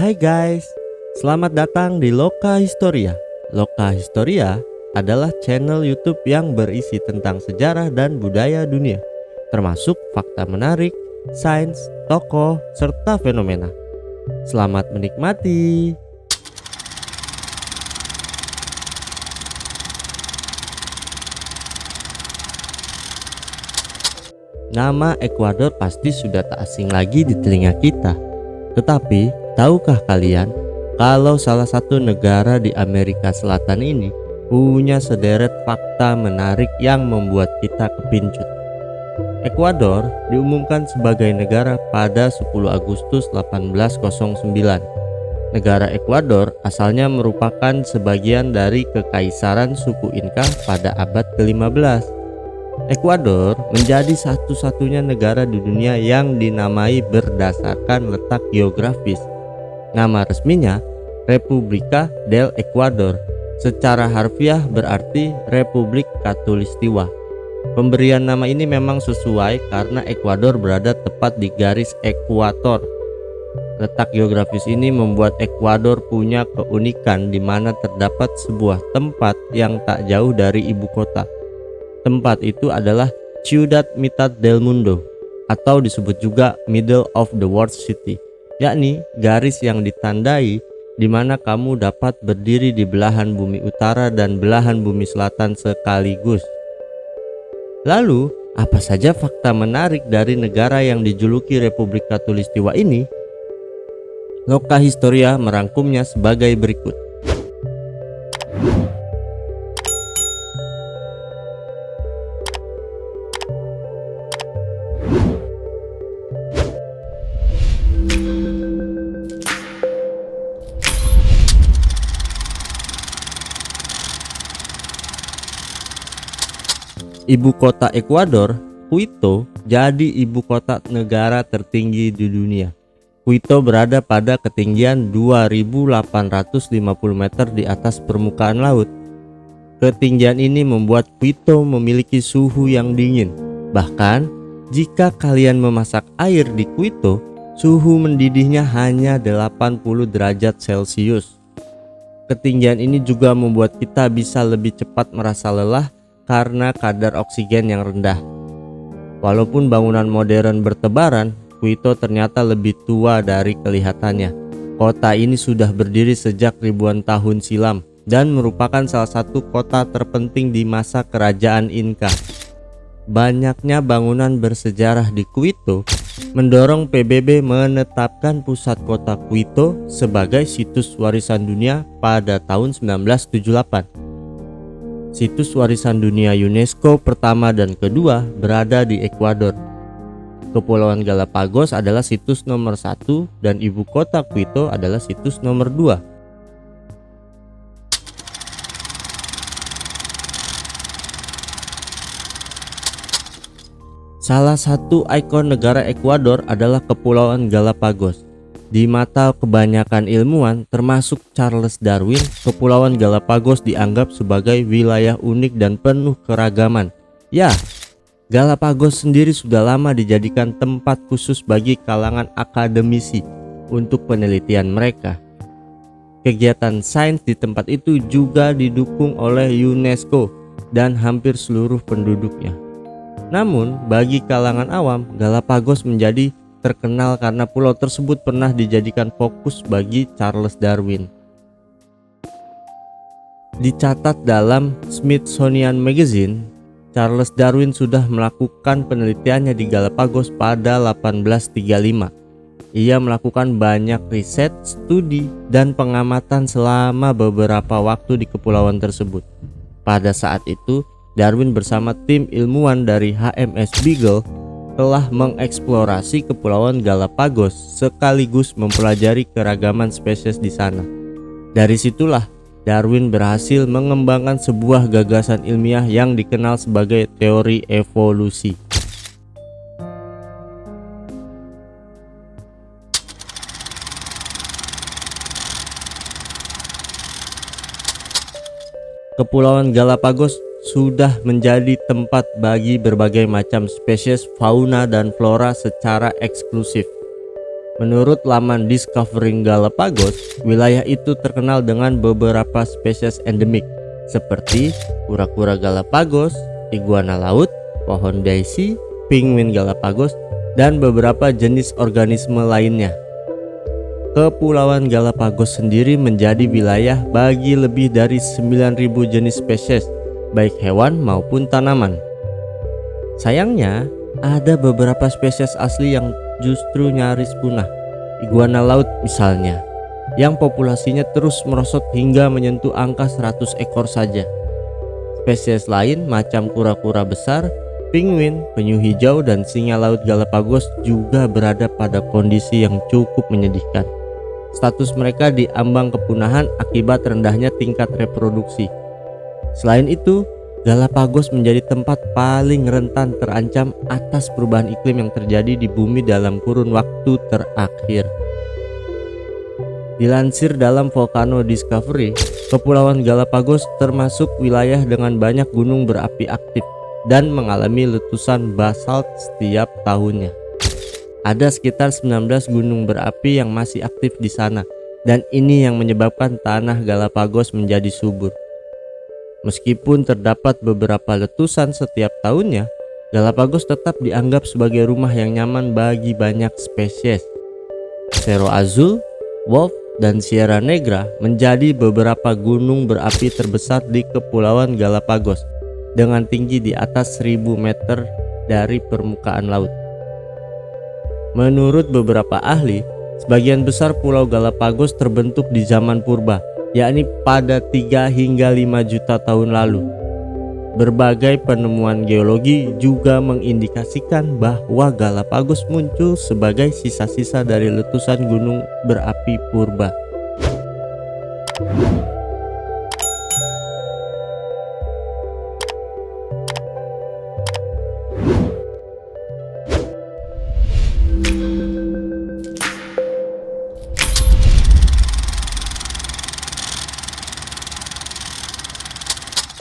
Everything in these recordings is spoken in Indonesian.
Hai guys, selamat datang di Loka Historia. Loka Historia adalah channel YouTube yang berisi tentang sejarah dan budaya dunia, termasuk fakta menarik, sains, tokoh, serta fenomena. Selamat menikmati. Nama Ekuador pasti sudah tak asing lagi di telinga kita. Tetapi, tahukah kalian kalau salah satu negara di Amerika Selatan ini punya sederet fakta menarik yang membuat kita kepincut? Ekuador diumumkan sebagai negara pada 10 Agustus 1809. Negara Ekuador asalnya merupakan sebagian dari kekaisaran suku Inka pada abad ke-15. Ekuador menjadi satu-satunya negara di dunia yang dinamai berdasarkan letak geografis. Nama resminya República del Ecuador, secara harfiah berarti Republik Khatulistiwa. Pemberian nama ini memang sesuai karena Ekuador berada tepat di garis ekuator. Letak geografis ini membuat Ekuador punya keunikan di mana terdapat sebuah tempat yang tak jauh dari ibu kota. Tempat itu adalah Ciudad Mitad del Mundo, atau disebut juga Middle of the World City, yakni garis yang ditandai di mana kamu dapat berdiri di belahan bumi utara dan belahan bumi selatan sekaligus. Lalu, apa saja fakta menarik dari negara yang dijuluki Republik Khatulistiwa ini? Loka Historia merangkumnya sebagai berikut. Ibu kota Ekuador, Quito, jadi ibu kota negara tertinggi di dunia. Quito berada pada ketinggian 2.850 meter di atas permukaan laut. Ketinggian ini membuat Quito memiliki suhu yang dingin. Bahkan, jika kalian memasak air di Quito, suhu mendidihnya hanya 80 derajat Celcius. Ketinggian ini juga membuat kita bisa lebih cepat merasa lelah karena kadar oksigen yang rendah. Walaupun bangunan modern bertebaran, Quito ternyata lebih tua dari kelihatannya. Kota ini sudah berdiri sejak ribuan tahun silam dan merupakan salah satu kota terpenting di masa kerajaan Inka. Banyaknya bangunan bersejarah di Quito mendorong PBB menetapkan pusat kota Quito sebagai situs warisan dunia pada tahun 1978. Situs warisan dunia UNESCO pertama dan kedua berada di Ekuador. Kepulauan Galapagos adalah situs nomor 1 dan ibu kota Quito adalah situs nomor 2. Salah satu ikon negara Ekuador adalah Kepulauan Galapagos. Di mata kebanyakan ilmuwan, termasuk Charles Darwin, Kepulauan Galapagos dianggap sebagai wilayah unik dan penuh keragaman. Ya, Galapagos sendiri sudah lama dijadikan tempat khusus bagi kalangan akademisi untuk penelitian mereka. Kegiatan sains di tempat itu juga didukung oleh UNESCO dan hampir seluruh penduduknya. Namun, bagi kalangan awam, Galapagos menjadi terkenal karena pulau tersebut pernah dijadikan fokus bagi Charles Darwin. Dicatat dalam Smithsonian Magazine, Charles Darwin sudah melakukan penelitiannya di Galapagos pada 1835. Ia melakukan banyak riset, studi, dan pengamatan selama beberapa waktu di kepulauan tersebut. Pada saat itu, Darwin bersama tim ilmuwan dari HMS Beagle telah mengeksplorasi Kepulauan Galapagos sekaligus mempelajari keragaman spesies di sana. Dari situlah Darwin berhasil mengembangkan sebuah gagasan ilmiah yang dikenal sebagai teori evolusi. Kepulauan Galapagos sudah menjadi tempat bagi berbagai macam spesies fauna dan flora secara eksklusif. Menurut laman Discovering Galapagos, wilayah itu terkenal dengan beberapa spesies endemik seperti kura-kura Galapagos, iguana laut, pohon daisy, penguin Galapagos, dan beberapa jenis organisme lainnya. Kepulauan Galapagos sendiri menjadi wilayah bagi lebih dari 9.000 jenis spesies, baik hewan maupun tanaman. Sayangnya, ada beberapa spesies asli yang justru nyaris punah. Iguana laut misalnya, yang populasinya terus merosot hingga menyentuh angka 100 ekor saja. Spesies lain macam kura-kura besar, penguin, penyu hijau, dan singa laut Galapagos juga berada pada kondisi yang cukup menyedihkan. Status mereka diambang kepunahan akibat rendahnya tingkat reproduksi. Selain itu, Galapagos menjadi tempat paling rentan terancam atas perubahan iklim yang terjadi di bumi dalam kurun waktu terakhir. Dilansir dalam Volcano Discovery, Kepulauan Galapagos termasuk wilayah dengan banyak gunung berapi aktif dan mengalami letusan basalt setiap tahunnya. Ada sekitar 19 gunung berapi yang masih aktif di sana, dan ini yang menyebabkan tanah Galapagos menjadi subur. Meskipun terdapat beberapa letusan setiap tahunnya, Galapagos tetap dianggap sebagai rumah yang nyaman bagi banyak spesies. Cerro Azul, Wolf, dan Sierra Negra menjadi beberapa gunung berapi terbesar di Kepulauan Galapagos dengan tinggi di atas 1000 meter dari permukaan laut. Menurut beberapa ahli, sebagian besar pulau Galapagos terbentuk di zaman purba, yakni pada 3 hingga 5 juta tahun lalu. Berbagai penemuan geologi juga mengindikasikan bahwa Galapagos muncul sebagai sisa-sisa dari letusan gunung berapi purba.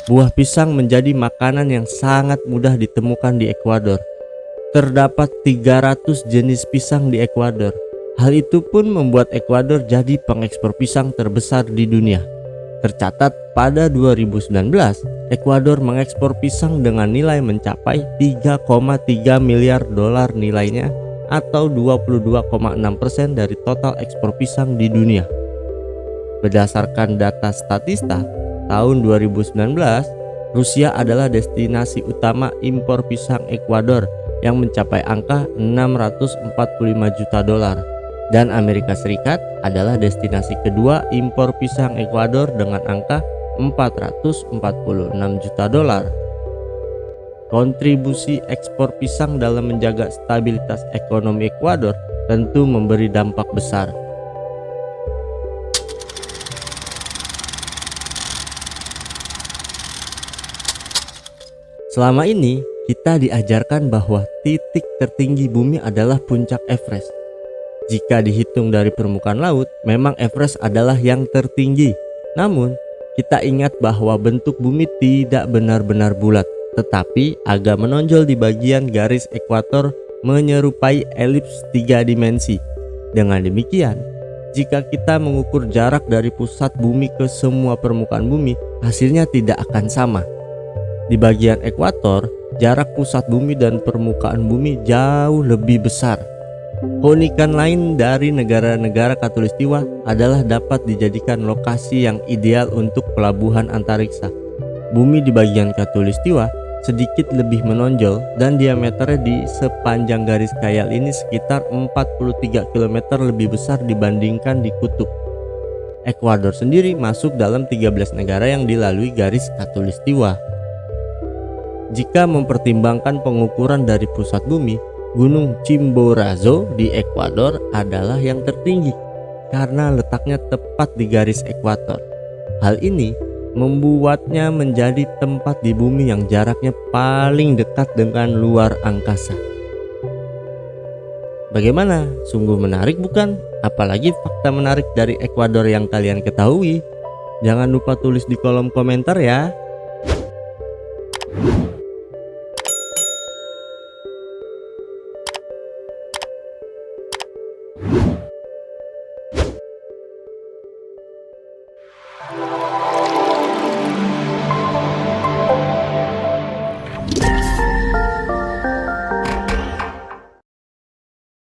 Buah pisang menjadi makanan yang sangat mudah ditemukan di Ekuador. Terdapat 300 jenis pisang di Ekuador. Hal itu pun membuat Ekuador jadi pengekspor pisang terbesar di dunia. Tercatat pada 2019, Ekuador mengekspor pisang dengan nilai mencapai 3,3 miliar dolar nilainya, atau 22,6% dari total ekspor pisang di dunia. Berdasarkan data Statista, tahun 2019, Rusia adalah destinasi utama impor pisang Ekuador yang mencapai angka 645 juta dolar, dan Amerika Serikat adalah destinasi kedua impor pisang Ekuador dengan angka 446 juta dolar. Kontribusi ekspor pisang dalam menjaga stabilitas ekonomi Ekuador tentu memberi dampak besar. Selama ini kita diajarkan bahwa titik tertinggi bumi adalah puncak Everest. Jika dihitung dari permukaan laut, memang Everest adalah yang tertinggi. Namun, kita ingat bahwa bentuk bumi tidak benar-benar bulat, tetapi agak menonjol di bagian garis ekuator menyerupai elips 3 dimensi. Dengan demikian, jika kita mengukur jarak dari pusat bumi ke semua permukaan bumi, hasilnya tidak akan sama. Di bagian ekuator, jarak pusat bumi dan permukaan bumi jauh lebih besar. Keunikan lain dari negara-negara Khatulistiwa adalah dapat dijadikan lokasi yang ideal untuk pelabuhan antariksa. Bumi di bagian Khatulistiwa sedikit lebih menonjol dan diameternya di sepanjang garis khayal ini sekitar 43 km lebih besar dibandingkan di kutub. Ekuador sendiri masuk dalam 13 negara yang dilalui garis Khatulistiwa. Jika mempertimbangkan pengukuran dari pusat bumi, Gunung Chimborazo di Ekuador adalah yang tertinggi karena letaknya tepat di garis ekuator. Hal ini membuatnya menjadi tempat di bumi yang jaraknya paling dekat dengan luar angkasa. Bagaimana? Sungguh menarik bukan? Apalagi fakta menarik dari Ekuador yang kalian ketahui? Jangan lupa tulis di kolom komentar ya.